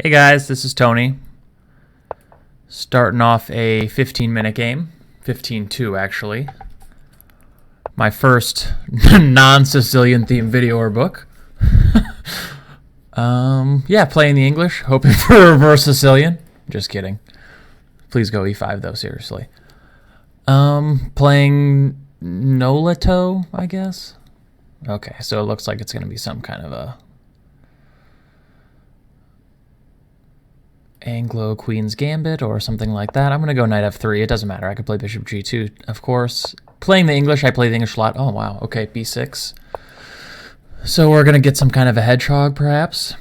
Hey guys, this is Tony. Starting off a 15-minute game. 15-2 actually. My first non-Sicilian themed video or book. Yeah, playing the English, hoping for a reverse Sicilian. Just kidding. Please go e5 though, seriously. Playing nolletow, I guess. Okay, so it looks like it's going to be some kind of a Anglo-Queen's Gambit or something like that. I'm going to go knight f3. It doesn't matter. I could play bishop g2, of course. Playing the English, I play the English a lot. Oh, wow. Okay, b6. So we're going to get some kind of a hedgehog, perhaps.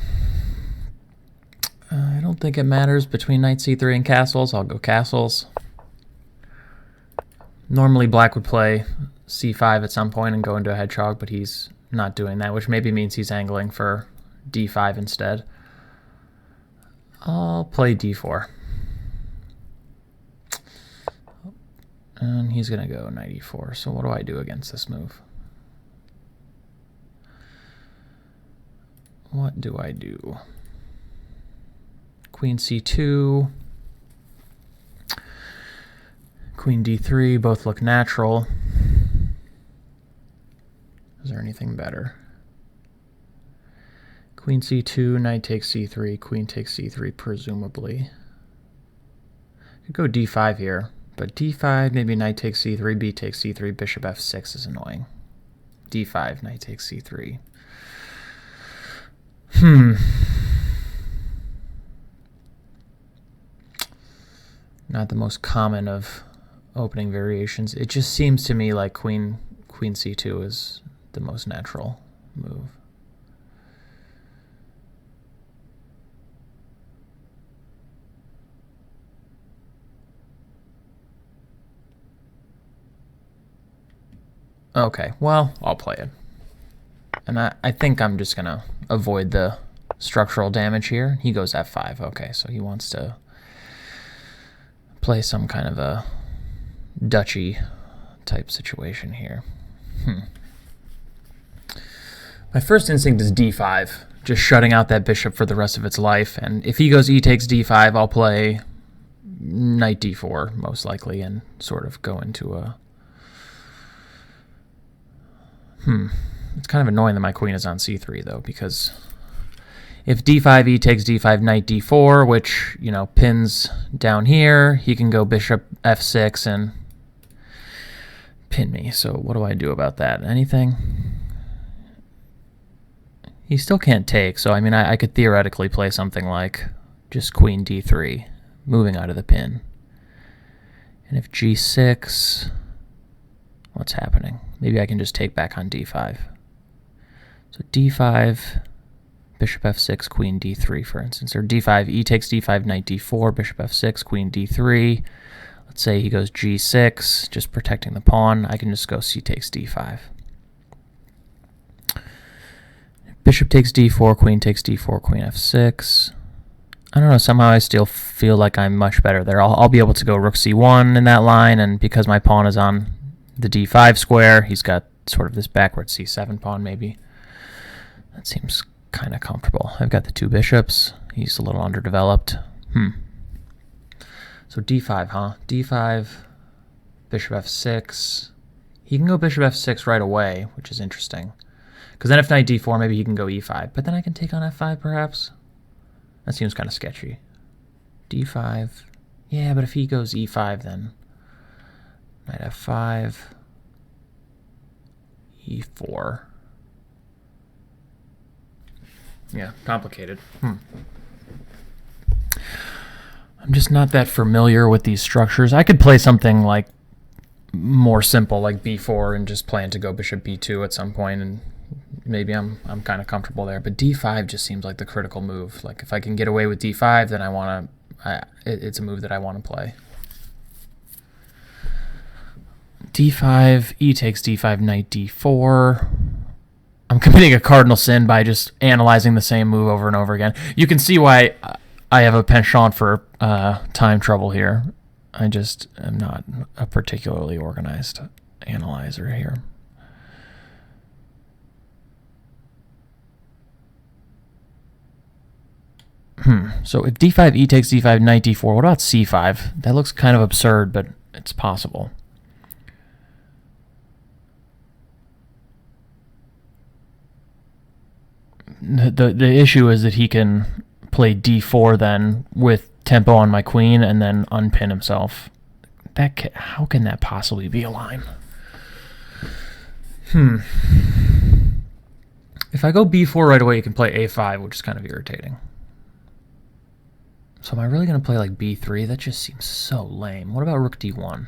I don't think it matters between knight c3 and castles. I'll go castles. Normally black would play c5 at some point and go into a hedgehog, but he's not doing that, which maybe means he's angling for d5 instead. I'll play d4. And he's going to go knight e4. So what do I do against this move? What do I do? Queen c2. Queen d3. Both look natural. Is there anything better? Queen c2, knight takes c3, queen takes c3, presumably. Could go d5 here, but d5, maybe knight takes c3, b takes c3, bishop f6 is annoying. d5, knight takes c3. Not the most common of opening variations. It just seems to me like queen c2 is the most natural move. Okay, well, I'll play it. And I think I'm just going to avoid the structural damage here. He goes f5. Okay, so he wants to play some kind of a duchy type situation here. My first instinct is d5, just shutting out that bishop for the rest of its life. And if he goes e takes d5, I'll play knight d4, most likely, and sort of go into a... It's kind of annoying that my queen is on c3, though, because if d5, e takes d5, knight d4, which, you know, pins down here, he can go bishop f6 and pin me. So what do I do about that? Anything? He still can't take, so I mean, I could theoretically play something like just queen d3, moving out of the pin. And if g6, what's happening? Maybe I can just take back on d5. So d5, bishop f6, queen d3, for instance. Or d5, e takes d5, knight d4, bishop f6, queen d3. Let's say he goes g6, just protecting the pawn. I can just go c takes d5. Bishop takes d4, queen takes d4, queen f6. I don't know, somehow I still feel like I'm much better there. I'll be able to go rook c1 in that line, and because my pawn is on the d5 square, he's got sort of this backward c7 pawn maybe. That seems kind of comfortable. I've got the two bishops. He's a little underdeveloped. So d5, huh? d5, bishop f6. He can go bishop f6 right away, which is interesting. Because then if knight d4, maybe he can go e5. But then I can take on f5, perhaps? That seems kind of sketchy. d5. Yeah, but if he goes e5, then knight f5, e4. Yeah, complicated. I'm just not that familiar with these structures. I could play something like more simple, like b4, and just plan to go bishop b2 at some point, and maybe I'm kind of comfortable there. But d5 just seems like the critical move. Like if I can get away with d5, then I want to. It's a move that I want to play. d5, e takes d5, knight d4. I'm committing a cardinal sin by just analyzing the same move over and over again. You can see why I have a penchant for time trouble here. I just am not a particularly organized analyzer here. So if d5, e takes d5, knight d4, what about c5? That looks kind of absurd, but it's possible. The issue is that he can play d4 then with tempo on my queen and then unpin himself. How can that possibly be a line? If I go b4 right away, you can play a5, which is kind of irritating. So am I really going to play like b3? That just seems so lame. What about rook d1?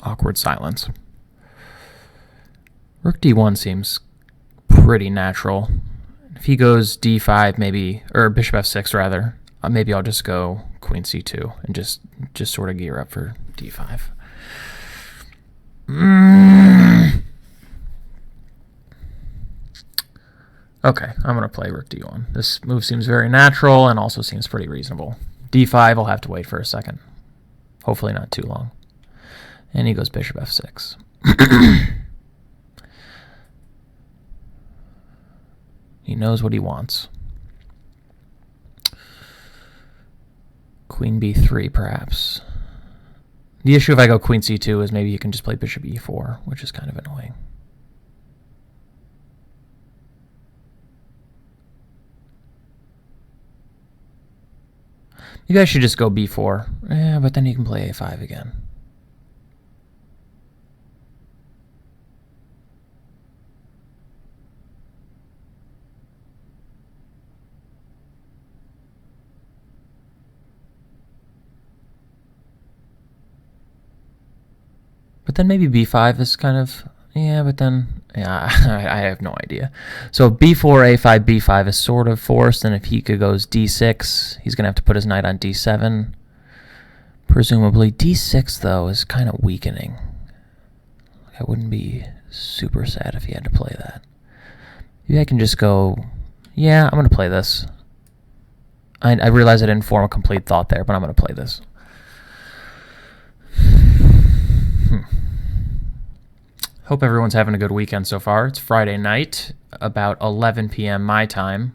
Awkward silence. Rook d1 seems pretty natural. If he goes d5, maybe, or bishop f6 rather, maybe I'll just go queen c2 and just sort of gear up for d5. Okay, I'm going to play rook d1. This move seems very natural and also seems pretty reasonable. d5, I'll have to wait for a second. Hopefully not too long. And he goes bishop f6. He knows what he wants. Queen b3, perhaps. The issue if I go queen c2 is maybe you can just play bishop e4, which is kind of annoying. Maybe I should just go b4. Yeah, but then you can play a5 again. But then maybe b5 is kind of, but then, I have no idea. So b4, a5, b5 is sort of forced, and if he goes d6, he's going to have to put his knight on d7. Presumably d6, though, is kind of weakening. I wouldn't be super sad if he had to play that. Maybe I can just go, I'm going to play this. I realize I didn't form a complete thought there, but I'm going to play this. Hope everyone's having a good weekend so far. It's Friday night, about 11 p.m. my time.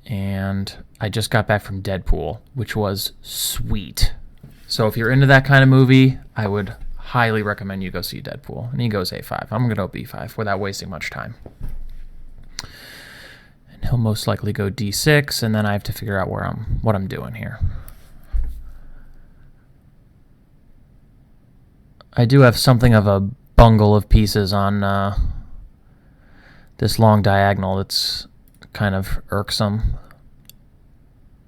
And I just got back from Deadpool, which was sweet. So if you're into that kind of movie, I would highly recommend you go see Deadpool. And he goes a5. I'm going to go b5 without wasting much time. And he'll most likely go d6, and then I have to figure out what I'm doing here. I do have something of a bungle of pieces on this long diagonal that's kind of irksome.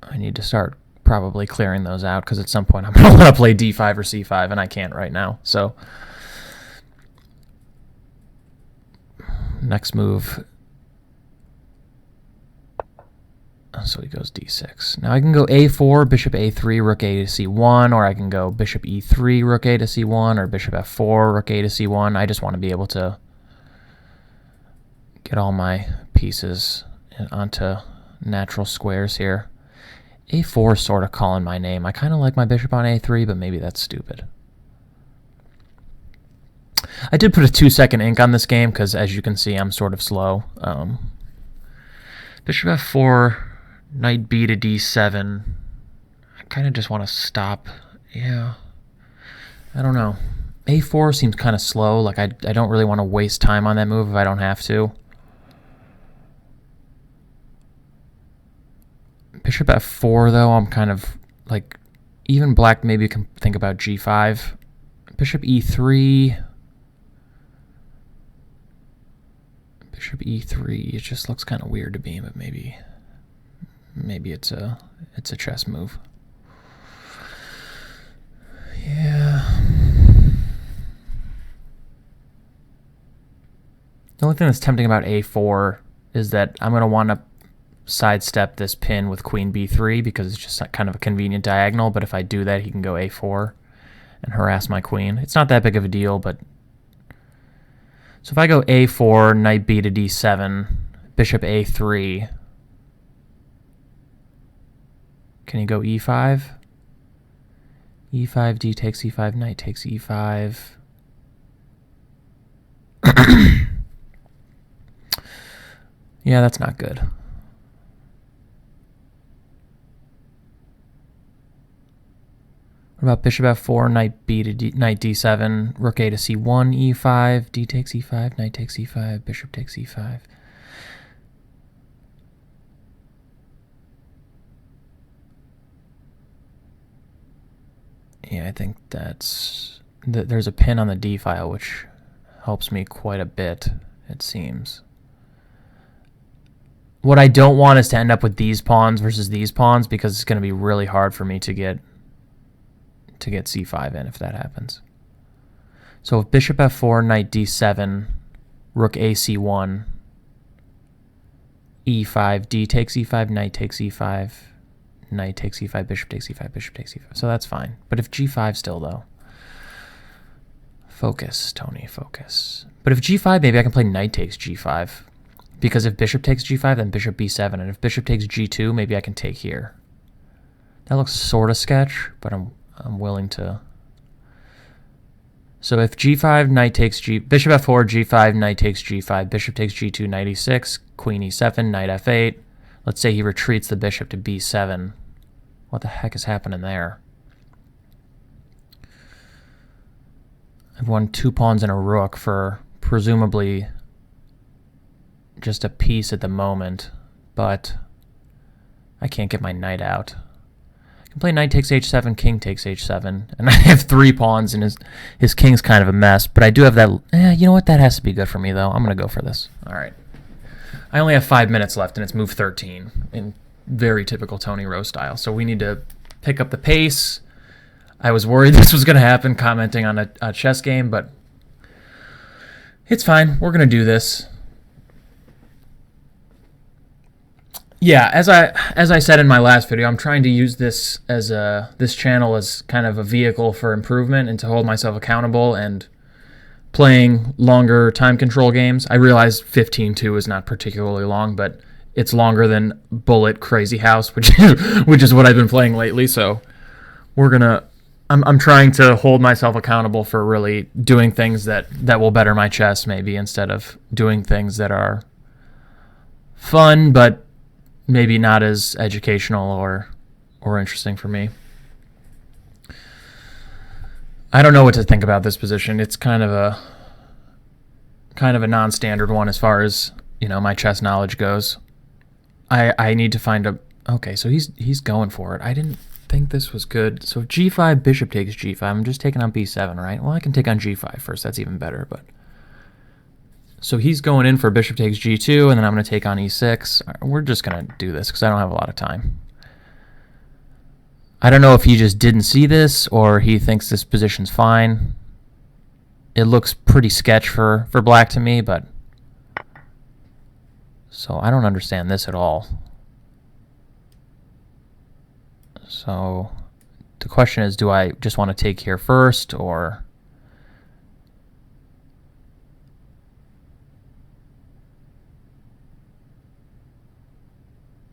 I need to start probably clearing those out because at some point I'm going to want to play d5 or c5, and I can't right now. So next move. So he goes d6. Now I can go a4, bishop a3, rook a to c1, or I can go bishop e3, rook a to c1, or bishop f4, rook a to c1. I just want to be able to get all my pieces onto natural squares here. a4 is sort of calling my name. I kind of like my bishop on a3, but maybe that's stupid. I did put a 2-second ink on this game because, as you can see, I'm sort of slow. Bishop f4... Knight b to d7. I kind of just want to stop. Yeah. I don't know. a4 seems kind of slow. Like, I don't really want to waste time on that move if I don't have to. Bishop f4, though, I'm kind of, like, even black maybe can think about g5. Bishop e3. Bishop e3. It just looks kind of weird to me, but maybe it's a chess move. Yeah. The only thing that's tempting about a4 is that I'm going to want to sidestep this pin with queen b3 because it's just kind of a convenient diagonal, but if I do that, he can go a4 and harass my queen. It's not that big of a deal, but... So if I go a4, knight b to d7, bishop a3, can he go e5? e5, d takes e5, knight takes e5. Yeah, that's not good. What about bishop f4, knight b to knight d7, rook a to c1, e5, d takes e5, knight takes e5, bishop takes e5. Yeah, I think there's a pin on the d file, which helps me quite a bit, it seems. What I don't want is to end up with these pawns versus these pawns, because it's going to be really hard for me to get c5 in if that happens. So if bishop f4, knight d7, rook ac1, e5, d takes e5, knight takes e5, knight takes e5, bishop takes e5, bishop takes e5. So that's fine. But if g5 still, though. Focus, Tony, focus. But if g5, maybe I can play knight takes g5. Because if bishop takes g5, then bishop b7. And if bishop takes g2, maybe I can take here. That looks sort of sketch, but I'm willing to. So if g5, knight takes bishop f4, g5, knight takes g5, bishop takes g2, knight e6, queen e7, knight f8. Let's say he retreats the bishop to b7. What the heck is happening there? I've won 2 pawns and a rook for presumably just a piece at the moment, but I can't get my knight out. I can play knight takes h7, king takes h7, and I have 3 pawns, and his king's kind of a mess, but I do have that. You know what? That has to be good for me, though. I'm going to go for this. All right. I only have 5 minutes left, and it's move 13 in very typical TonyRo style, so we need to pick up the pace. I was worried this was going to happen, commenting on a chess game, but it's fine. We're going to do this. Yeah, as I said in my last video, I'm trying to use this as this channel as kind of a vehicle for improvement and to hold myself accountable and playing longer time control games. I realize 15-2 is not particularly long, but it's longer than Bullet Crazy House, which is what I've been playing lately. So I'm trying to hold myself accountable for really doing things that will better my chess, maybe, instead of doing things that are fun but maybe not as educational or interesting for me. I don't know what to think about this position. It's kind of a non-standard one as far as, my chess knowledge goes. I need to find a... Okay, so he's going for it. I didn't think this was good. So if g5, bishop takes g5, I'm just taking on b7, right? Well, I can take on g5 first. That's even better, but... So he's going in for bishop takes g2, and then I'm going to take on e6. We're just going to do this because I don't have a lot of time. I don't know if he just didn't see this or he thinks this position's fine. It looks pretty sketch for black to me, but... So I don't understand this at all. So the question is, do I just want to take here first, or...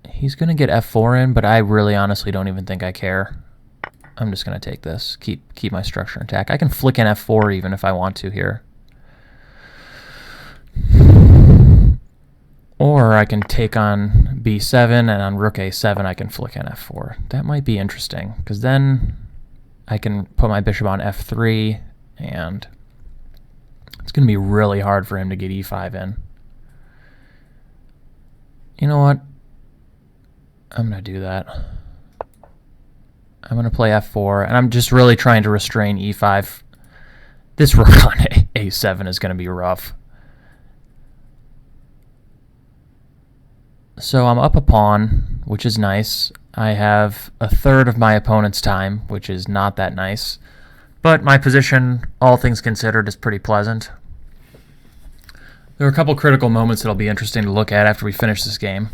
He's going to get f4 in, but I really honestly don't even think I care. I'm just going to take this, keep my structure intact. I can flick in f4 even if I want to here. Or I can take on b7, and on rook a7 I can flick in f4. That might be interesting, because then I can put my bishop on f3, and it's going to be really hard for him to get e5 in. You know what? I'm going to do that. I'm going to play f4, and I'm just really trying to restrain e5. This rook on a7 is going to be rough. So I'm up a pawn, which is nice. I have a third of my opponent's time, which is not that nice. But my position, all things considered, is pretty pleasant. There are a couple critical moments that'll be interesting to look at after we finish this game.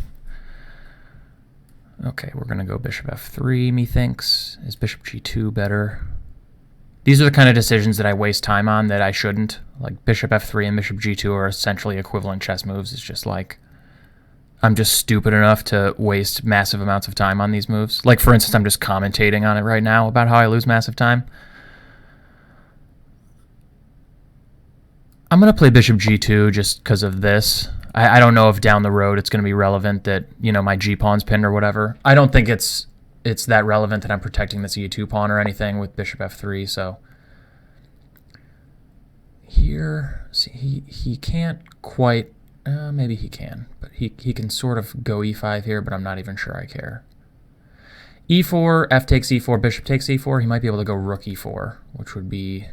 Okay, we're going to go bishop f3, methinks. Is bishop g2 better? These are the kind of decisions that I waste time on that I shouldn't. Like bishop f3 and bishop g2 are essentially equivalent chess moves. It's just like, I'm just stupid enough to waste massive amounts of time on these moves. Like, for instance, I'm just commentating on it right now about how I lose massive time. I'm going to play bishop g2 just because of this. I don't know if down the road it's going to be relevant that, you know, my g-pawn's pinned or whatever. I don't think it's that relevant that I'm protecting this e2 pawn or anything with bishop f3, so here, see, he can't quite, maybe he can, but he can sort of go e5 here, but I'm not even sure I care. e4, f takes e4, bishop takes e4, he might be able to go rook e4, which would be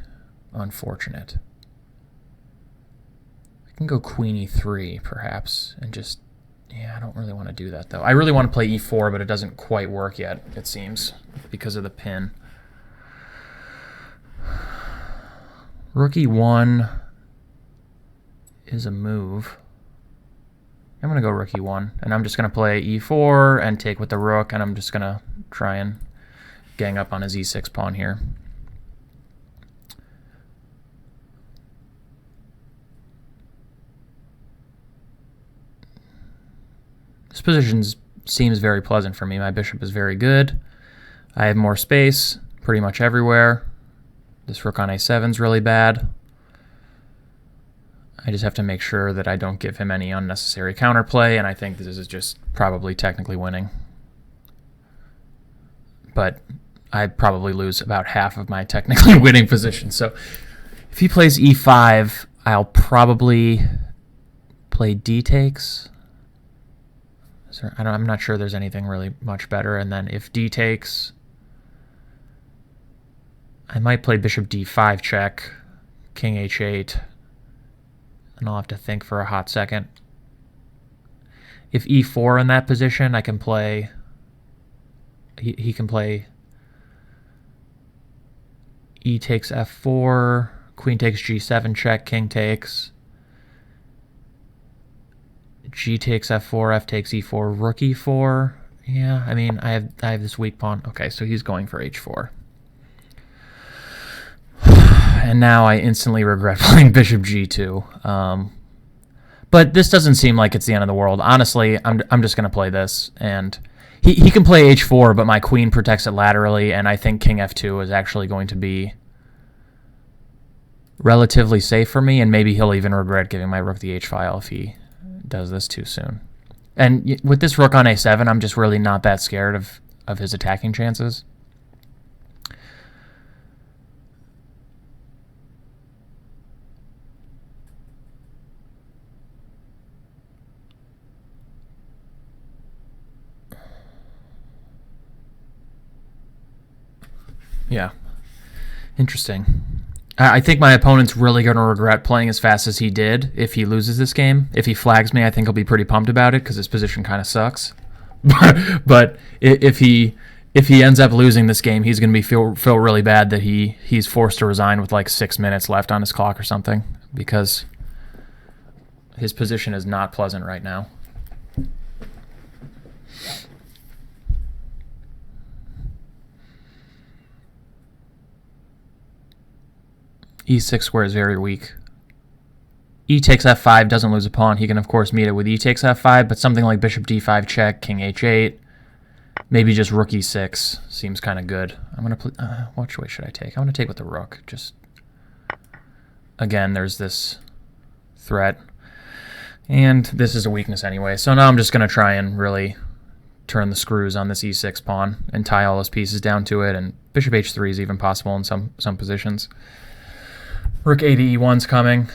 unfortunate. I can go queen e3, perhaps, and just, yeah, I don't really want to do that, though. I really want to play e4, but it doesn't quite work yet, it seems, because of the pin. Rook e1 is a move. I'm going to go rook e1, and I'm just going to play e4 and take with the rook, and I'm just going to try and gang up on his e6 pawn here. This position seems very pleasant for me. My bishop is very good. I have more space pretty much everywhere. This rook on a7 is really bad. I just have to make sure that I don't give him any unnecessary counterplay, and I think this is just probably technically winning. But I probably lose about half of my technically winning position. So if he plays e5, I'll probably play d takes. I'm not sure there's anything really much better. And then if d takes, I might play bishop d5 check, king h8, and I'll have to think for a hot second. If e4 in that position, I can play, he can play e takes f4, queen takes g7 check, king takes, g takes f4, f takes e4, rook e4. Yeah, I mean, I have this weak pawn. Okay, so he's going for h4. And now I instantly regret playing bishop g2. But this doesn't seem like it's the end of the world. Honestly, I'm just going to play this. And he can play h4, but my queen protects it laterally, and I think king f2 is actually going to be relatively safe for me, and maybe he'll even regret giving my rook the h-file if he does this too soon. And with this rook on a7, I'm just really not that scared of his attacking chances. Yeah, interesting. I think my opponent's really going to regret playing as fast as he did if he loses this game. If he flags me, I think he'll be pretty pumped about it because his position kind of sucks. But if he ends up losing this game, he's going to feel really bad that he's forced to resign with like 6 minutes left on his clock or something, because his position is not pleasant right now. e6 square is very weak. E takes f5 doesn't lose a pawn. He can, of course, meet it with e takes f5, but something like bishop d5 check, king h8, maybe just rook e6 seems kind of good. I'm going to play, which way should I take? I'm going to take with the rook. Just, again, there's this threat, and this is a weakness anyway. So now I'm just going to try and really turn the screws on this e6 pawn and tie all those pieces down to it, and bishop h3 is even possible in some positions. Rook a to e1's coming.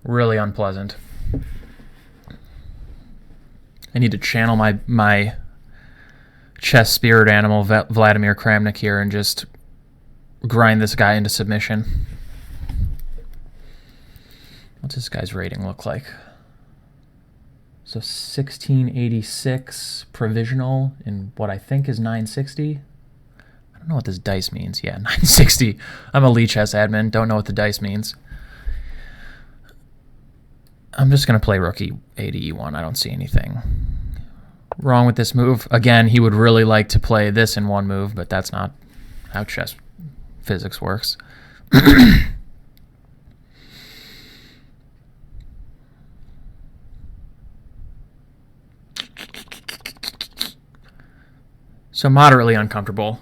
Really unpleasant. I need to channel my chess spirit animal, Vladimir Kramnik, here and just grind this guy into submission. What's this guy's rating look like? So 1686 provisional in what I think is 960. I don't know what this dice means. Yeah, 960. I'm a Lee Chess admin. Don't know what the dice means. I'm just going to play rook a to e1. I don't see anything wrong with this move. Again, he would really like to play this in one move, but that's not how chess physics works. So moderately uncomfortable.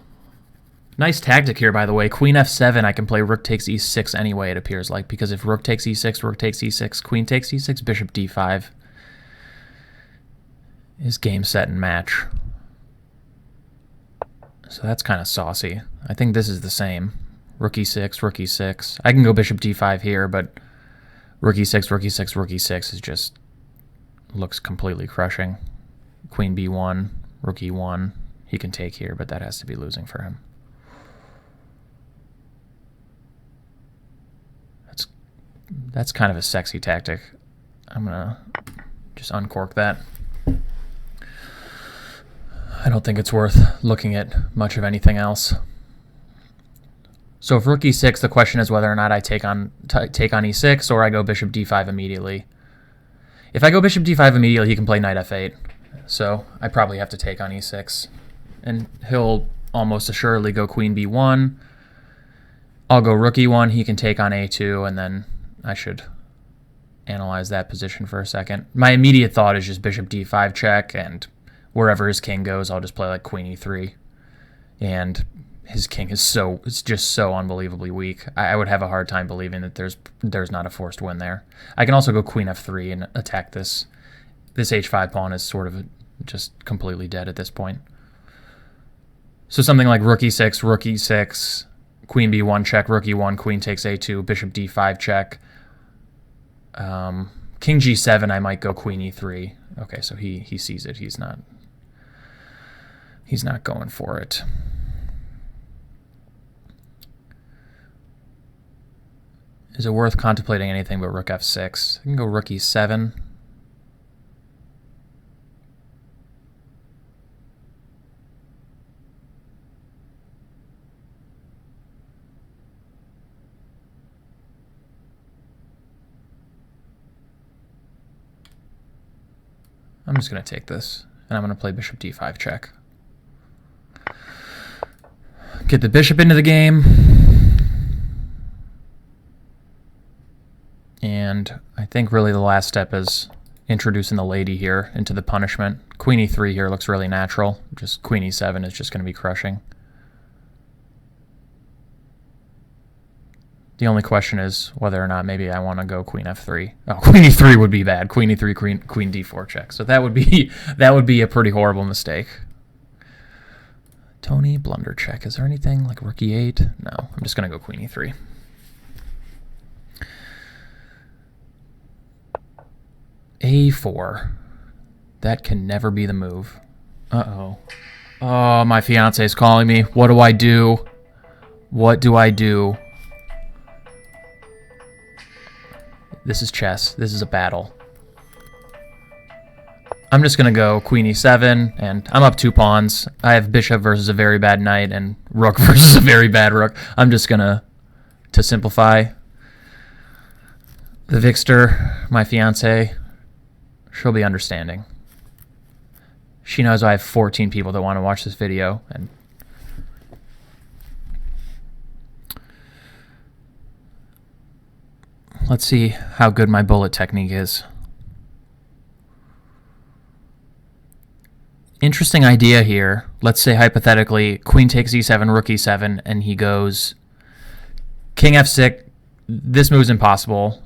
Nice tactic here, by the way. Queen f7, I can play rook takes e6 anyway, it appears like, because if rook takes e6, rook takes e6, queen takes e6, bishop d5 is game, set, and match. So that's kind of saucy. I think this is the same. Rook e6, rook e6. I can go bishop d5 here, but rook e6, rook e6, rook e6 is just looks completely crushing. Queen b1, rook e1. He can take here, but that has to be losing for him. That's kind of a sexy tactic. I'm gonna just uncork that. I don't think it's worth looking at much of anything else. So if rook e6, the question is whether or not I take on e6 or I go bishop d5 immediately. If I go bishop d5 immediately, he can play knight f8. So I probably have to take on e6. And he'll almost assuredly go queen b1. I'll go rook e1. He can take on a2, and then I should analyze that position for a second. My immediate thought is just bishop d5 check, and wherever his king goes, I'll just play like queen e3. And his king is it's just so unbelievably weak. I would have a hard time believing that there's not a forced win there. I can also go queen f3 and attack this. This h5 pawn is sort of just completely dead at this point. So something like rook e6, queen b1 check, rook e1, queen takes a2, bishop d5 check. King g7, I might go queen e3. Okay, so he sees it. He's not going for it. Is it worth contemplating anything but rook f6? I can go rook e7. I'm just going to take this, and I'm going to play bishop d5 check. Get the bishop into the game. And I think really the last step is introducing the lady here into the punishment. Queen e3 here looks really natural. Just queen e7 is just going to be crushing. The only question is whether or not maybe I want to go queen f3. Oh, queen e3 would be bad. Queen e3, queen d4 check. So that would be a pretty horrible mistake. Tony, blunder check. Is there anything like rook e8? No, I'm just going to go queen e3. a4. That can never be the move. Uh-oh. Oh, my fiance is calling me. What do I do? What do I do? This is chess. This is a battle. I'm just going to go queen e7, and I'm up 2 pawns. I have bishop versus a very bad knight and rook versus a very bad rook. I'm just going to simplify. The Vixter, my fiance, she'll be understanding. She knows I have 14 people that want to watch this video, and let's see how good my bullet technique is. Interesting idea here. Let's say hypothetically queen takes e7, rook e7, and he goes king f6. This move's impossible,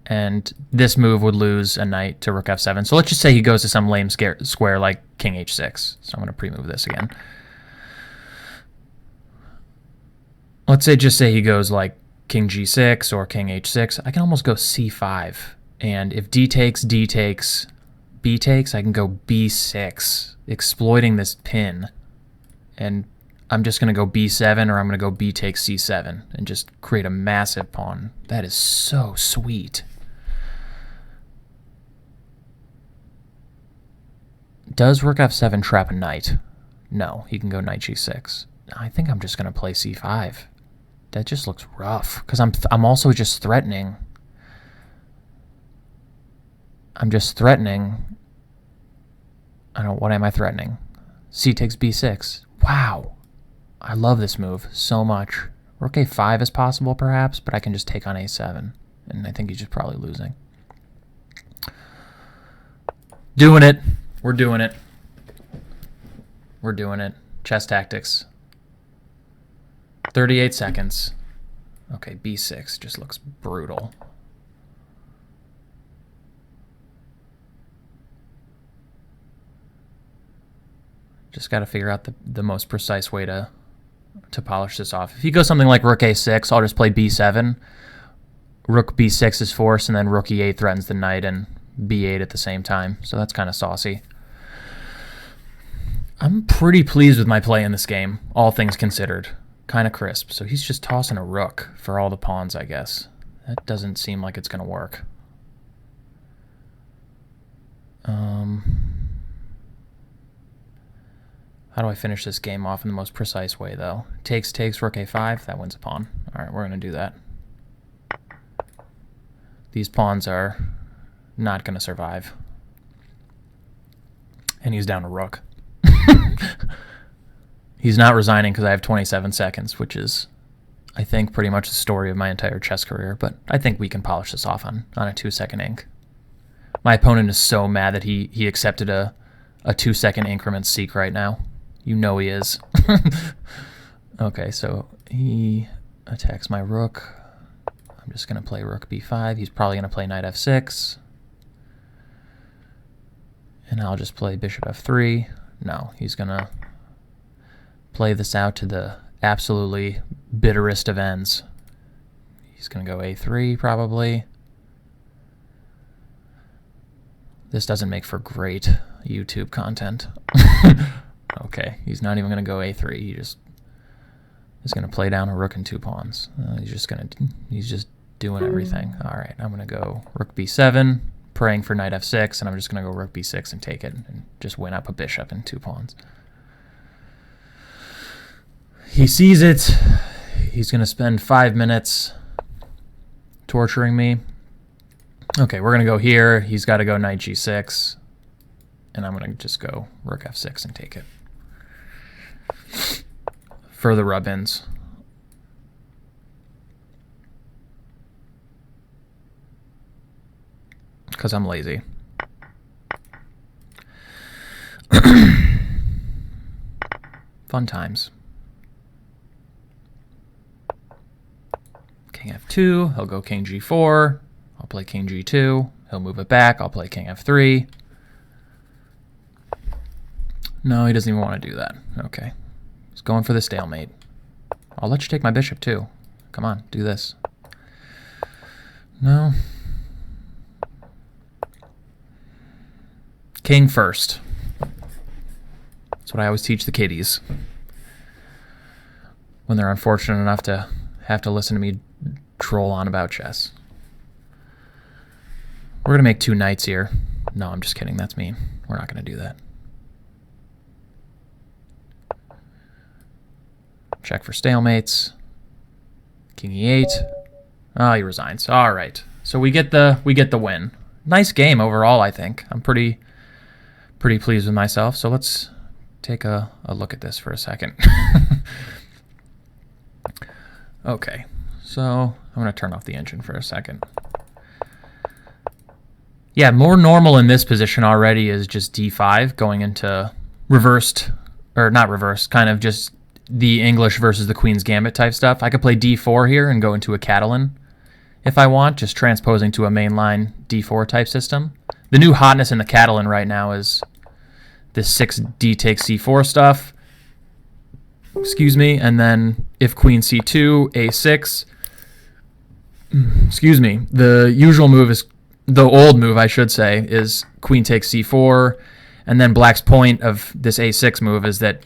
and this move would lose a knight to rook f7. So let's just say he goes to some lame square like king h6. So I'm going to pre-move this again. Let's just say he goes like king g6 or king h6. I can almost go c5. And if d takes, b takes, I can go b6, exploiting this pin. And I'm just going to go b7, or I'm going to go b takes c7 and just create a massive pawn. That is so sweet. Does rook f7 trap a knight? No, he can go knight g6. I think I'm just going to play c5. That just looks rough, because I'm also just threatening I'm just threatening. What am I threatening? C takes b6. Wow. I love this move so much. Rook a5 is possible perhaps, but I can just take on a7. And I think he's just probably losing. Doing it. We're doing it. We're doing it. Chess tactics. 38 seconds. Okay, b6 just looks brutal. Just got to figure out the most precise way to polish this off. If you go something like rook a6, I'll just play b7. Rook b6 is forced, and then rook e8 threatens the knight, and b8 at the same time. So that's kind of saucy. I'm pretty pleased with my play in this game, all things considered. Kind of crisp. So he's just tossing a rook for all the pawns, I guess. That doesn't seem like it's going to work. How do I finish this game off in the most precise way, though? Takes, rook a5. That wins a pawn. All right, we're going to do that. These pawns are not going to survive. And he's down a rook. He's not resigning because I have 27 seconds, which is, I think, pretty much the story of my entire chess career. But I think we can polish this off on a 2-second ink. My opponent is so mad that he accepted a 2-second increment seek right now. You know he is. Okay, so he attacks my rook. I'm just going to play rook b5. He's probably going to play knight f6. And I'll just play bishop f3. No, he's going to play this out to the absolutely bitterest of ends. He's going to go a3 probably. This doesn't make for great YouTube content. Okay, he's not even going to go a3. He just is going to play down a rook and 2 pawns. He's just doing everything. All right, I'm going to go rook b7, praying for knight f6, and I'm just going to go rook b6 and take it and just win up a bishop and 2 pawns. He sees it. He's going to spend 5 minutes torturing me. Okay, we're going to go here. He's got to go knight g6, and I'm going to just go rook f6 and take it. For the rub-ins. Because I'm lazy. Fun times. King f2, he'll go king g4, I'll play king g2, he'll move it back, I'll play king f3. No, he doesn't even want to do that. Okay. He's going for the stalemate. I'll let you take my bishop too. Come on, do this. No. King first. That's what I always teach the kiddies when they're unfortunate enough to have to listen to me troll on about chess. We're going to make 2 knights here. No, I'm just kidding. That's mean. We're not going to do that. Check for stalemates. King e8. Oh, he resigns. All right. So we get the win. Nice game overall, I think. I'm pretty pleased with myself. So let's take a look at this for a second. Okay. So I'm going to turn off the engine for a second. Yeah, more normal in this position already is just d5 going into reversed, or not reversed, kind of just the English versus the Queen's Gambit type stuff. I could play d4 here and go into a Catalan if I want, just transposing to a mainline d4 type system. The new hotness in the Catalan right now is this 6d takes c4 stuff. Excuse me, and then if queen c2, a6. Excuse me. The usual move is, the old move I should say, is queen takes c4, and then black's point of this a6 move is that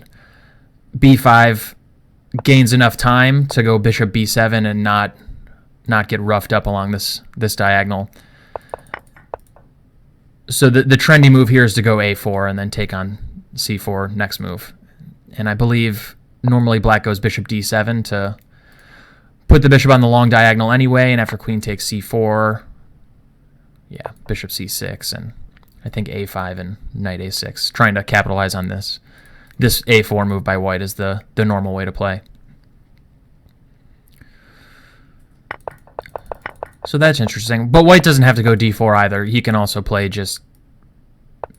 b5 gains enough time to go bishop b7 and not get roughed up along this diagonal. So the trendy move here is to go a4 and then take on c4 next move. And I believe normally black goes bishop d7 to put the bishop on the long diagonal anyway, and after queen takes c4, yeah, bishop c6, and I think a5 and knight a6, trying to capitalize on this. This a4 move by white is the normal way to play. So that's interesting. But white doesn't have to go d4 either. He can also play just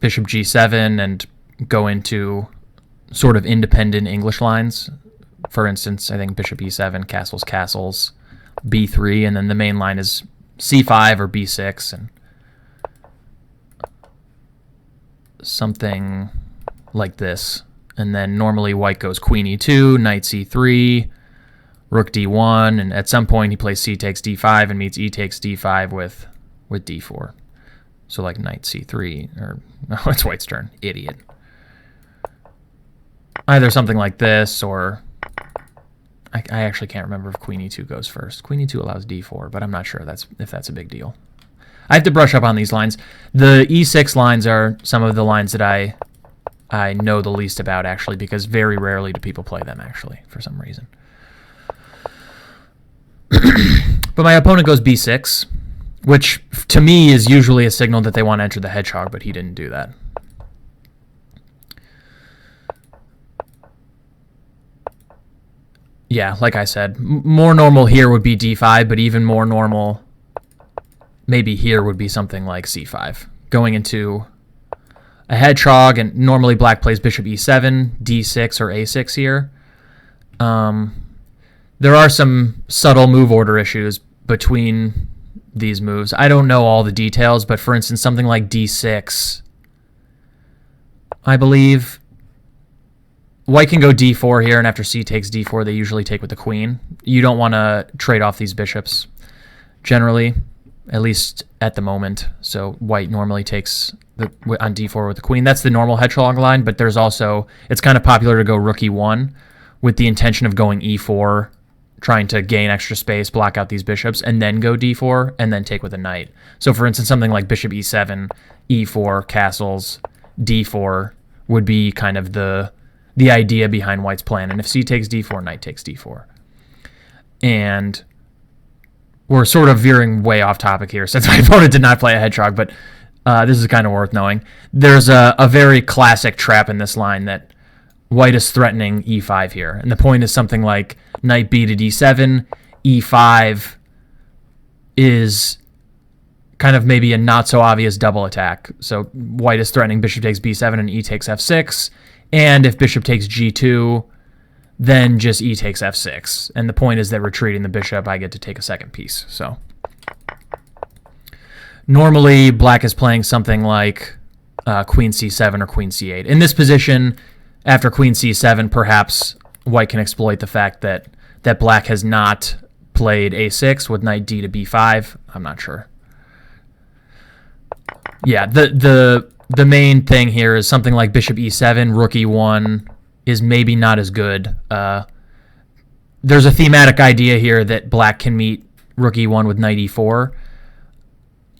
bishop g7 and go into sort of independent English lines. For instance, I think bishop e7, castles, castles, b3, and then the main line is c5 or b6, and something like this. And then normally white goes queen e2, knight c3, rook d1, and at some point he plays c takes d5 and meets e takes d5 with d4. So like knight c3, or no, it's white's turn. Idiot. Either something like this, or I actually can't remember if queen e2 goes first. Queen e2 allows d4, but I'm not sure if that's a big deal. I have to brush up on these lines. The e6 lines are some of the lines that I know the least about, actually, because very rarely do people play them, actually, for some reason. But my opponent goes b6, which to me is usually a signal that they want to enter the hedgehog, but he didn't do that. Yeah, like I said, more normal here would be d5, but even more normal maybe here would be something like c5. Going into a hedgehog, and normally black plays bishop e7, d6, or a6 here. There are some subtle move order issues between these moves. I don't know all the details, but for instance, something like d6, I believe white can go d4 here, and after c takes d4, they usually take with the queen. You don't want to trade off these bishops, generally, at least at the moment. So white normally takes on d4 with the queen. That's the normal hedgehog line, but there's also, it's kind of popular to go rook e1 with the intention of going e4, trying to gain extra space, block out these bishops, and then go d4, and then take with a knight. So for instance, something like bishop e7, e4, castles, d4 would be kind of the idea behind white's plan. And if c takes d4, knight takes d4. And we're sort of veering way off topic here since my opponent did not play a hedgehog, but this is kind of worth knowing. There's a very classic trap in this line that white is threatening e5 here. And the point is something like knight b to d7, e5 is kind of maybe a not so obvious double attack. So white is threatening bishop takes b7 and e takes f6. And if bishop takes g2, then just e takes f6. And the point is that retreating the bishop, I get to take a second piece. So normally black is playing something like queen c7 or queen c8. In this position, after queen c7, perhaps white can exploit the fact that black has not played a6 with knight d to b5. I'm not sure. Yeah, the main thing here is something like bishop e7, rook e1 is maybe not as good. There's a thematic idea here that black can meet rook e1 with knight e4.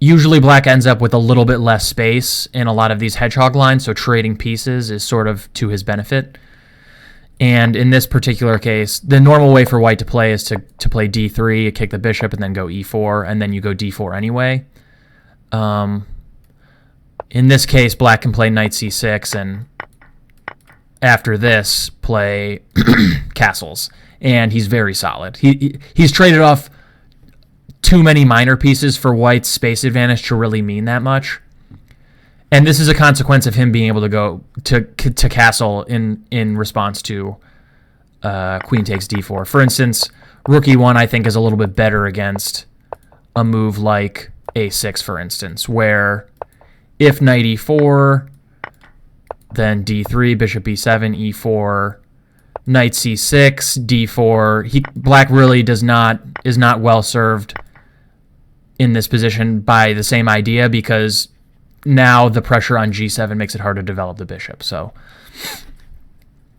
Usually black ends up with a little bit less space in a lot of these hedgehog lines, so trading pieces is sort of to his benefit. And in this particular case, the normal way for white to play is to play d3, kick the bishop, and then go e4, and then you go d4 anyway. In this case, black can play knight c6, and after this, play castles. And he's very solid. He's traded off too many minor pieces for white's space advantage to really mean that much. And this is a consequence of him being able to go to castle in response to queen takes d4. For instance, rook e1 I think is a little bit better against a move like a6, for instance, where if knight e4, then d3, bishop e7, e4, knight c6, d4. Black really is not well served in this position by the same idea, because now the pressure on g7 makes it hard to develop the bishop. So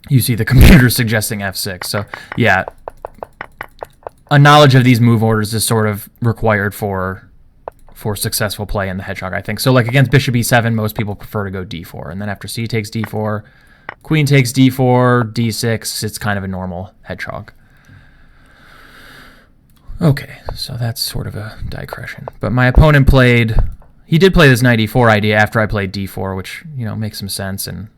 you see the computer suggesting f6. So yeah, a knowledge of these move orders is sort of required for successful play in the hedgehog, I think. So like against bishop e7, most people prefer to go d4. And then after c takes d4, queen takes d4, d6, it's kind of a normal hedgehog. Okay, so that's sort of a digression. But my opponent played, he did play this knight e4 idea after I played d4, which, you know, makes some sense. And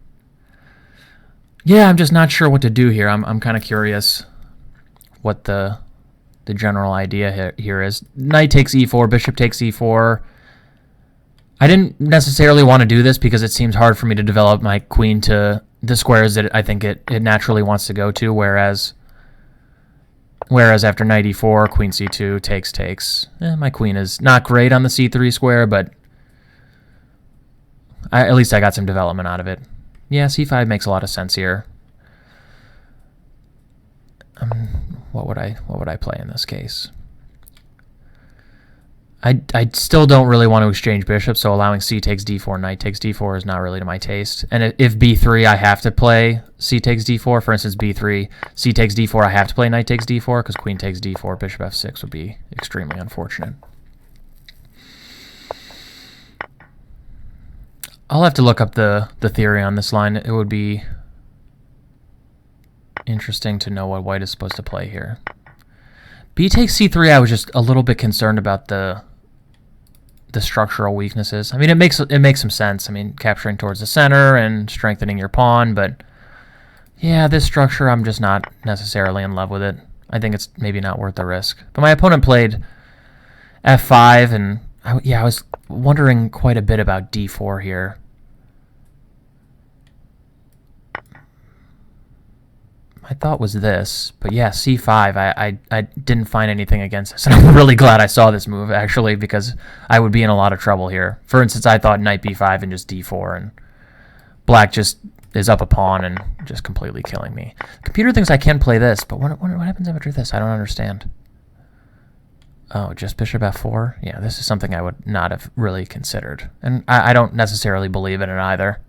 yeah, I'm just not sure what to do here. I'm kind of curious what the general idea here is. Knight takes e4, bishop takes e4. I didn't necessarily want to do this because it seems hard for me to develop my queen to the squares that I think it naturally wants to go to, whereas after knight e4, queen c2, takes. My queen is not great on the c3 square, but at least I got some development out of it. Yeah, c5 makes a lot of sense here. What would I play in this case? I still don't really want to exchange bishops, so allowing c takes d4, knight takes d4 is not really to my taste. And if b3, I have to play c takes d4. For instance, b3, c takes d4, I have to play knight takes d4, because queen takes d4, bishop f6 would be extremely unfortunate. I'll have to look up the theory on this line. It would be interesting to know what white is supposed to play here. B takes c3, I was just a little bit concerned about the structural weaknesses. I mean, it makes some sense. I mean, capturing towards the center and strengthening your pawn, but yeah, this structure, I'm just not necessarily in love with it. I think it's maybe not worth the risk. But my opponent played f5, and I was wondering quite a bit about d4 here. My thought was this, but yeah, c5, I didn't find anything against this, and I'm really glad I saw this move, actually, because I would be in a lot of trouble here. For instance, I thought knight b5 and just d4, and black just is up a pawn and just completely killing me. The computer thinks I can play this, but what happens after this? I don't understand. Oh, just bishop f4? Yeah, this is something I would not have really considered, and I don't necessarily believe in it either.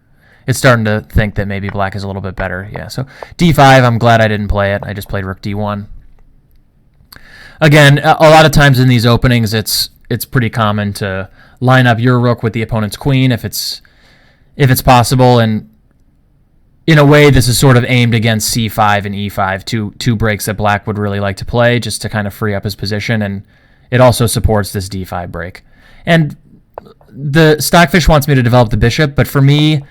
It's starting to think that maybe black is a little bit better. Yeah, so d5, I'm glad I didn't play it. I just played rook d1. Again, a lot of times in these openings, it's pretty common to line up your rook with the opponent's queen if it's possible. And in a way, this is sort of aimed against c5 and e5, two breaks that black would really like to play just to kind of free up his position. And it also supports this d5 break. And the Stockfish wants me to develop the bishop, but for me,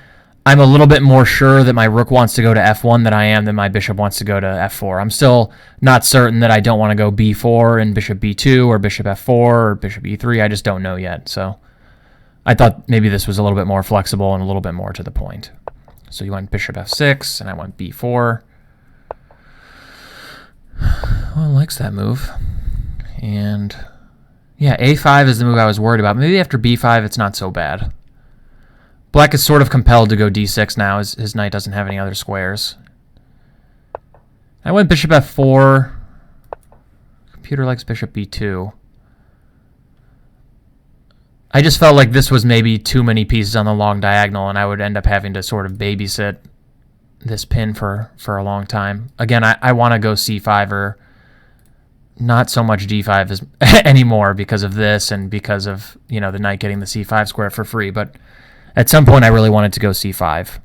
I'm a little bit more sure that my rook wants to go to f1 than I am that my bishop wants to go to f4. I'm still not certain that I don't want to go b4 and bishop b2 or bishop f4 or bishop e3. I just don't know yet. So I thought maybe this was a little bit more flexible and a little bit more to the point. So you went bishop f6 and I went b4. Well, likes that move. And yeah, a5 is the move I was worried about. Maybe after b5 it's not so bad. Black is sort of compelled to go d6 now. His knight doesn't have any other squares. I went bishop f4. Computer likes bishop b2. I just felt like this was maybe too many pieces on the long diagonal, and I would end up having to sort of babysit this pin for a long time. Again, I want to go c5 or not so much d5 as anymore because of this and because of, you know, the knight getting the c5 square for free, but at some point, I really wanted to go c5.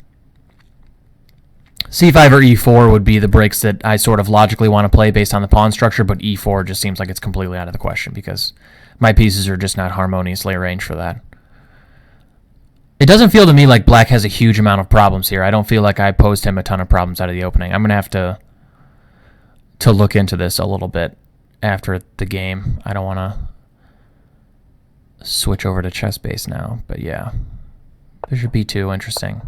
c5 or e4 would be the breaks that I sort of logically want to play based on the pawn structure, but e4 just seems like it's completely out of the question because my pieces are just not harmoniously arranged for that. It doesn't feel to me like black has a huge amount of problems here. I don't feel like I posed him a ton of problems out of the opening. I'm going to have to look into this a little bit after the game. I don't want to switch over to chess base now, but yeah. Bishop b2, interesting.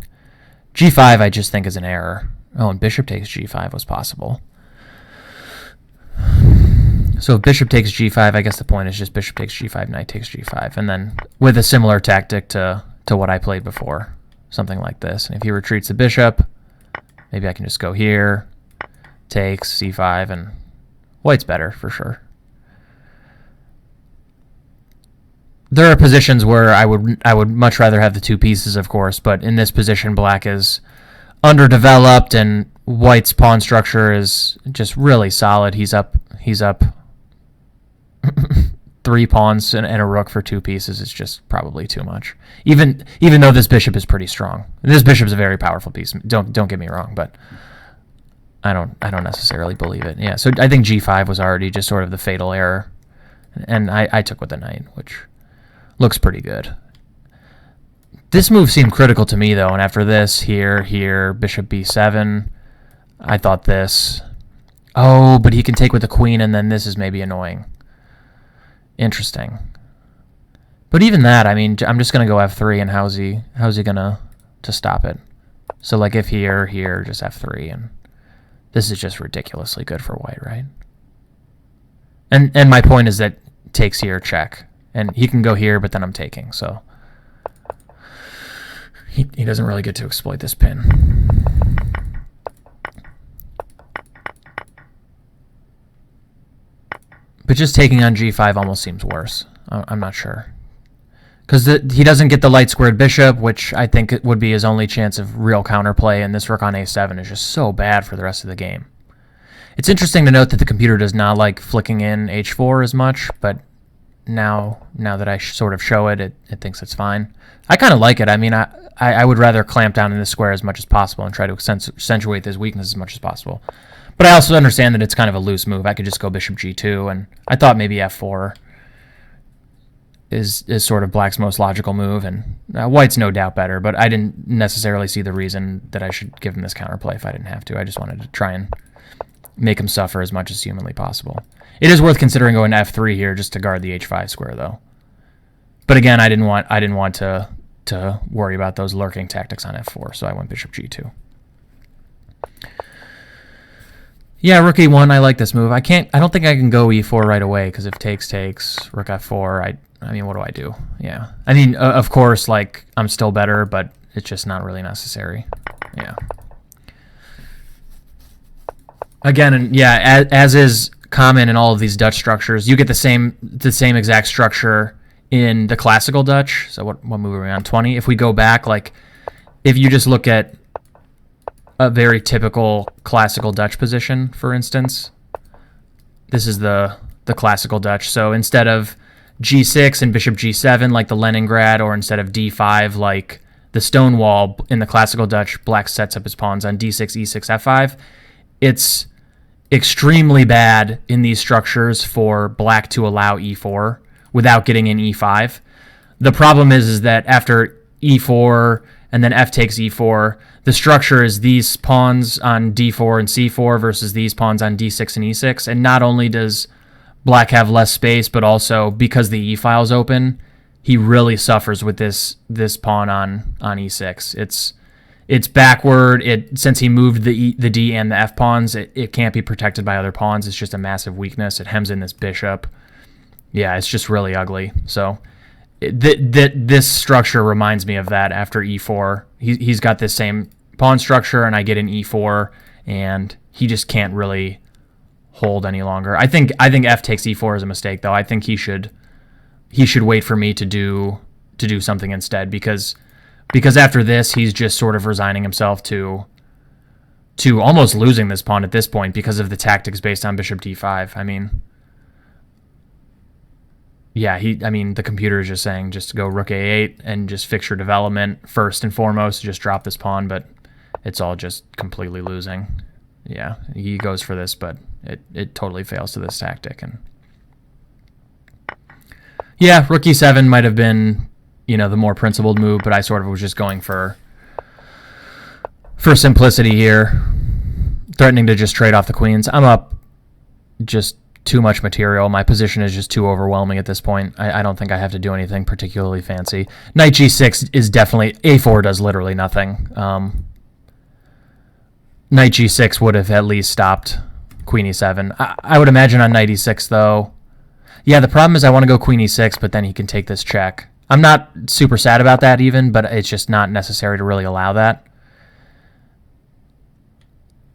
g5 I just think is an error. Oh, and bishop takes g5 was possible. So if bishop takes g5, I guess the point is just bishop takes g5, knight takes g5, and then with a similar tactic to what I played before, something like this. And if he retreats the bishop, maybe I can just go here, takes c5, and white's better for sure. There are positions where I would much rather have the two pieces, of course, but in this position, black is underdeveloped and white's pawn structure is just really solid. He's up 3 pawns and a rook for 2 pieces is just probably too much. Even though this bishop is pretty strong. This bishop is a very powerful piece. Don't get me wrong, but I don't necessarily believe it. Yeah, so I think g5 was already just sort of the fatal error, and I took with the knight, which looks pretty good. This move seemed critical to me, though, and after this, here, bishop b7, I thought this. Oh, but he can take with the queen, and then this is maybe annoying. Interesting. But even that, I mean, I'm just going to go f3, and how's he going to stop it? So, like, if here, just f3, and this is just ridiculously good for white, right? And my point is that takes here, check. And he can go here, but then I'm taking, so he doesn't really get to exploit this pin. But just taking on g5 almost seems worse. I'm not sure. Because he doesn't get the light squared bishop, which I think it would be his only chance of real counterplay, and this rook on a7 is just so bad for the rest of the game. It's interesting to note that the computer does not like flicking in h4 as much, but now that I sort of show it, it thinks it's fine. I kind of like it. I mean, I would rather clamp down in this square as much as possible and try to accentuate this weakness as much as possible. But I also understand that it's kind of a loose move. I could just go bishop g2, and I thought maybe f4 is sort of black's most logical move, and white's no doubt better, but I didn't necessarily see the reason that I should give him this counterplay if I didn't have to. I just wanted to try and make him suffer as much as humanly possible. It is worth considering going to f3 here just to guard the h5 square, though. But again, I didn't want to worry about those lurking tactics on f4, so I went bishop g2. Yeah, rook e1, I like this move. I don't think I can go e4 right away, because if takes, rook f4, I mean, what do I do? Yeah. I mean, of course, like, I'm still better, but it's just not really necessary. Yeah. Again, and yeah, as is common in all of these Dutch structures, you get the same exact structure in the classical Dutch. So what move are we on? 20. If we go back, like, if you just look at a very typical classical Dutch position, for instance, this is the classical Dutch. So instead of g6 and bishop g7 like the Leningrad, or instead of d5 like the Stonewall in the classical Dutch, black sets up his pawns on d6, e6, f5. It's extremely bad in these structures for black to allow e4 without getting in e5. The problem is that after e4 and then f takes e4, the structure is these pawns on d4 and c4 versus these pawns on d6 and e6, and not only does black have less space, but also because the e-file is open, he really suffers with this pawn on e6. It's backward. Since he moved the d and the f pawns, it can't be protected by other pawns. It's just a massive weakness. It hems in this bishop. Yeah, it's just really ugly. So this structure reminds me of that after e4. He's got this same pawn structure, and I get an e4, and he just can't really hold any longer. I think f takes e4 is a mistake, though. I think he should wait for me to do something instead, because after this he's just sort of resigning himself to almost losing this pawn at this point because of the tactics based on bishop d5. I mean, yeah, the computer is just saying just go rook a8 and just fix your development first and foremost, just drop this pawn, but it's all just completely losing. Yeah, he goes for this, but it totally fails to this tactic. And yeah, rook e7 might have been, the more principled move, but I sort of was just going for simplicity here, threatening to just trade off the queens. I'm up just too much material. My position is just too overwhelming at this point. I don't think I have to do anything particularly fancy. Knight g6 is definitely, a4 does literally nothing. Knight g6 would have at least stopped queen e7. I would imagine on knight e6, though. Yeah, the problem is I want to go queen e6, but then he can take this check. I'm not super sad about that even, but it's just not necessary to really allow that.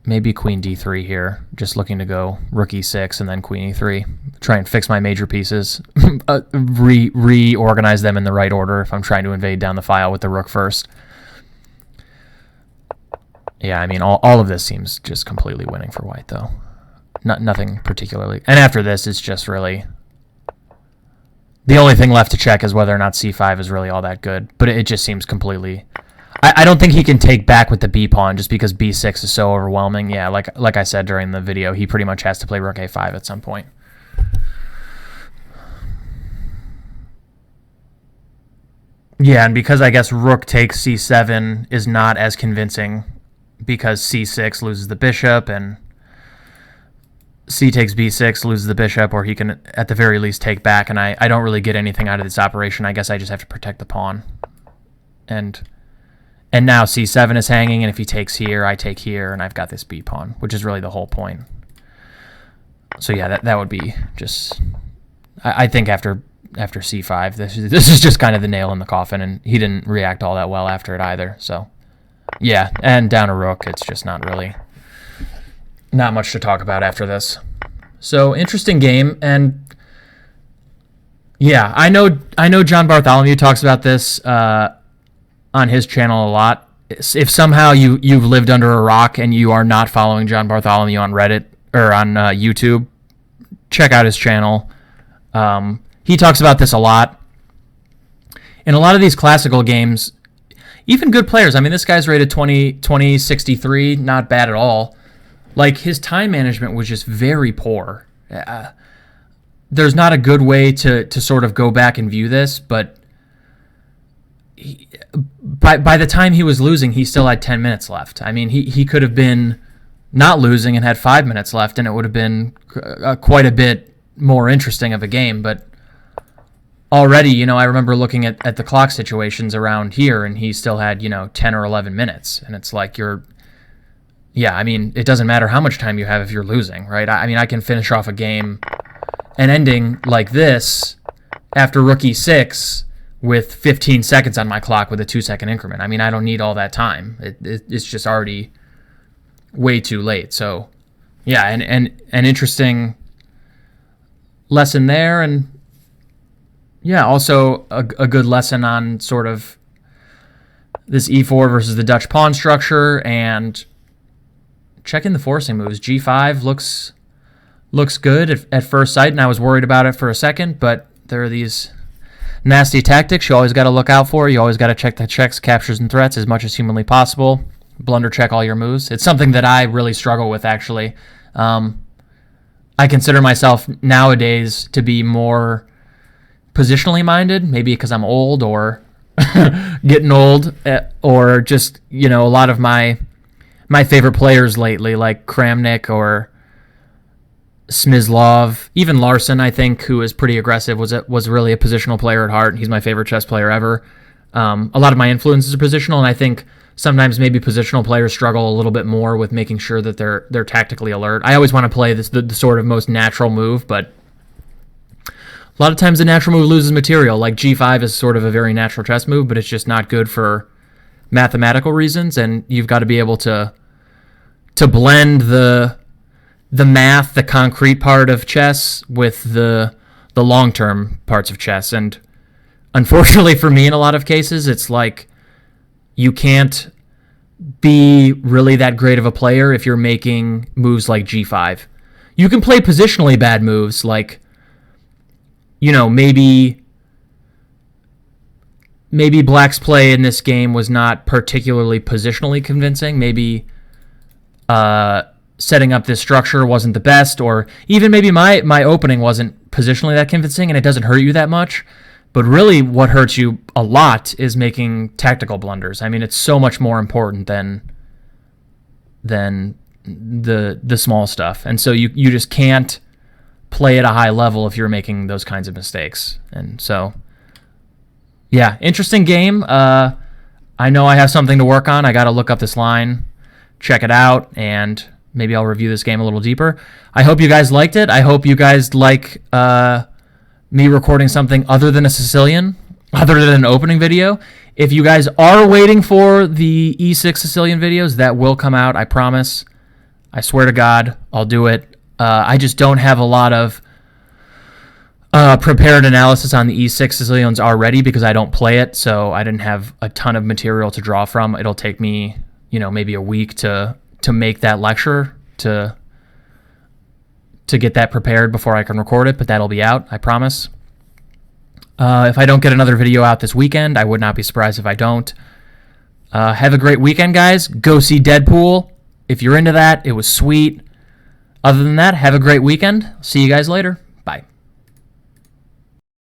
Maybe queen d3 here, just looking to go rook e6 and then queen e3. Try and fix my major pieces, reorganize them in the right order if I'm trying to invade down the file with the rook first. Yeah, I mean, all of this seems just completely winning for white, though. Nothing particularly. And after this, it's just really... The only thing left to check is whether or not c5 is really all that good. But it just seems completely... I don't think he can take back with the b pawn just because b6 is so overwhelming. Yeah, like I said during the video, he pretty much has to play rook a5 at some point. Yeah, and because I guess rook takes c7 is not as convincing because c6 loses the bishop and c takes b6 loses the bishop, or he can at the very least take back, and I don't really get anything out of this operation. I guess I just have to protect the pawn. And now c7 is hanging, and if he takes here, I take here, and I've got this b pawn, which is really the whole point. So yeah, that would be just... I think after c5, this is just kind of the nail in the coffin, and he didn't react all that well after it either. So yeah, and down a rook, it's just not much to talk about after this. So interesting game, and yeah, I know John Bartholomew talks about this on his channel a lot. If somehow you've lived under a rock and you are not following John Bartholomew on Reddit or on YouTube, check out his channel. He talks about this a lot. In a lot of these classical games, even good players, I mean, this guy's rated 2063, not bad at all. Like, his time management was just very poor. There's not a good way to sort of go back and view this, but by the time he was losing, he still had 10 minutes left. I mean, he could have been not losing and had 5 minutes left, and it would have been quite a bit more interesting of a game. But already, I remember looking at the clock situations around here, and he still had, 10 or 11 minutes. And it's like I mean, it doesn't matter how much time you have if you're losing, right? I mean, I can finish off a game, an ending like this, after rook e6 with 15 seconds on my clock with a 2-second increment. I mean, I don't need all that time. It's just already way too late. So, yeah, and an interesting lesson there, and yeah, also a good lesson on sort of this e4 versus the Dutch pawn structure, and checking the forcing moves. g5 looks good at first sight, and I was worried about it for a second, but there are these nasty tactics you always got to look out for. You always got to check the checks, captures, and threats as much as humanly possible. Blunder check all your moves. It's something that I really struggle with, actually. I consider myself nowadays to be more positionally minded, maybe because I'm old or getting old, or just, a lot of my favorite players lately, like Kramnik or Smyslov, even Larson, I think, who is pretty aggressive, was really a positional player at heart. He's my favorite chess player ever. A lot of my influences are positional, and I think sometimes maybe positional players struggle a little bit more with making sure that they're tactically alert. I always want to play the sort of most natural move, but a lot of times the natural move loses material. Like g5 is sort of a very natural chess move, but it's just not good for mathematical reasons, and you've got to be able to blend the math, the concrete part of chess with the long-term parts of chess. And unfortunately for me, in a lot of cases, it's like you can't be really that great of a player if you're making moves like g5. You can play positionally bad moves, like, maybe Black's play in this game was not particularly positionally convincing. Maybe setting up this structure wasn't the best, or even maybe my opening wasn't positionally that convincing, and it doesn't hurt you that much. But really what hurts you a lot is making tactical blunders. I mean, it's so much more important than the small stuff. And so you just can't play at a high level if you're making those kinds of mistakes. And so, yeah, interesting game. I know I have something to work on. I got to look up this line, check it out, and maybe I'll review this game a little deeper. I hope you guys liked it. I hope you guys like me recording something other than a Sicilian, other than an opening video. If you guys are waiting for the E6 Sicilian videos, that will come out, I promise. I swear to God, I'll do it. I just don't have a lot of prepared analysis on the E6 Sicilians already because I don't play it, so I didn't have a ton of material to draw from. It'll take me, maybe a week to make that lecture, to get that prepared before I can record it, but that'll be out, I promise. If I don't get another video out this weekend, I would not be surprised if I don't. Have a great weekend, guys. Go see Deadpool. If you're into that, it was sweet. Other than that, have a great weekend. See you guys later.